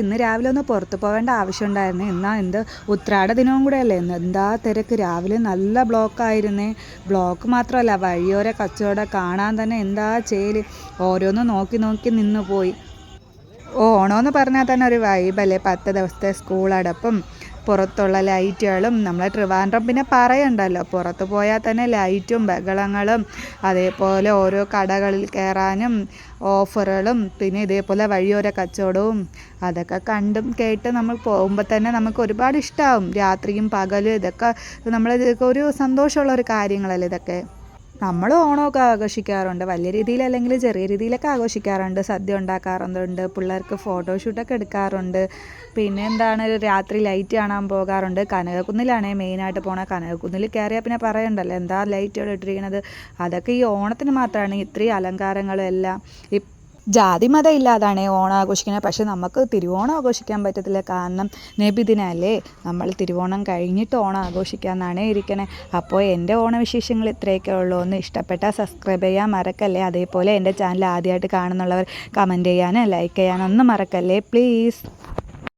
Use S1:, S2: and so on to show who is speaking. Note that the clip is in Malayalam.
S1: ഇന്ന് രാവിലെ ഒന്ന് പുറത്ത് പോവേണ്ട ആവശ്യമുണ്ടായിരുന്നു. എന്ത് ഉത്രാട ദിനവും കൂടെ അല്ലേ ഇന്ന്. എന്താ തിരക്ക്, രാവിലെ നല്ല ബ്ലോക്കായിരുന്നേ. ബ്ലോക്ക് മാത്രമല്ല, വഴിയോര കച്ചവടം കാണാൻ തന്നെ എന്താ ചേല്. ഓരോന്ന് നോക്കി നോക്കി നിന്ന് പോയി. ഓണമെന്ന് പറഞ്ഞാൽ തന്നെ ഒരു വൈബല്ലേ. 10 ദിവസത്തെ സ്കൂൾ അടപ്പും പുറത്തുള്ള ലൈറ്റുകളും. നമ്മളെ ട്രിവാൻഡ്രം പിന്നെ പറയണ്ടല്ലോ, പുറത്ത് പോയാൽ തന്നെ ലൈറ്റും ബഹളങ്ങളും, അതേപോലെ ഓരോ കടകളിൽ കയറാനും ഓഫറുകളും, പിന്നെ ഇതേപോലെ വഴിയോര കച്ചവടവും അതൊക്കെ കണ്ടും കേട്ട് നമ്മൾ പോകുമ്പോൾ തന്നെ നമുക്ക് ഒരുപാട് ഇഷ്ടമാവും. രാത്രിയും പകലും ഇതൊക്കെ ഇതൊക്കെ ഒരു സന്തോഷമുള്ള ഒരു കാര്യങ്ങളല്ലേ ഇതൊക്കെ. നമ്മൾ ഓണമൊക്കെ ആഘോഷിക്കാറുണ്ട്, വലിയ രീതിയിലല്ലെങ്കിൽ ചെറിയ രീതിയിലൊക്കെ ആഘോഷിക്കാറുണ്ട്. സദ്യ ഉണ്ടാക്കാറുണ്ട്, പിള്ളേർക്ക് ഫോട്ടോഷൂട്ടൊക്കെ എടുക്കാറുണ്ട്. പിന്നെ എന്താണ്, രാത്രി ലൈറ്റ് കാണാൻ പോകാറുണ്ട്. കനകക്കുന്നിലാണേ മെയിനായിട്ട് പോണത്. കനകക്കുന്നിൽ കയറിയാൽ പിന്നെ പറയണ്ടല്ലോ, എന്താ ലൈറ്റുകൾ ഇട്ടിരിക്കുന്നത്. അതൊക്കെ ഈ ഓണത്തിന് മാത്രമാണ് ഇത്രയും അലങ്കാരങ്ങളും എല്ലാം. ജാതി മതം ഇല്ലാതാണ് ഓണം ആഘോഷിക്കുന്നത്. പക്ഷെ നമുക്ക് തിരുവോണം ആഘോഷിക്കാൻ പറ്റത്തില്ല, കാരണം നബിദിനല്ലേ. നമ്മൾ തിരുവോണം കഴിഞ്ഞിട്ട് ഓണം ആഘോഷിക്കാമെന്നാണ് ഇരിക്കണേ. അപ്പോൾ എൻ്റെ ഓണവിശേഷങ്ങൾ ഇത്രയൊക്കെ ഉള്ളൂ. ഒന്ന് ഇഷ്ടപ്പെട്ടാൽ സബ്സ്ക്രൈബ് ചെയ്യാൻ മറക്കല്ലേ. അതേപോലെ എൻ്റെ ചാനൽ ആദ്യമായിട്ട് കാണുന്നുള്ളവർ കമൻറ്റ് ചെയ്യാനും ലൈക്ക് ചെയ്യാനൊന്നും മറക്കല്ലേ പ്ലീസ്.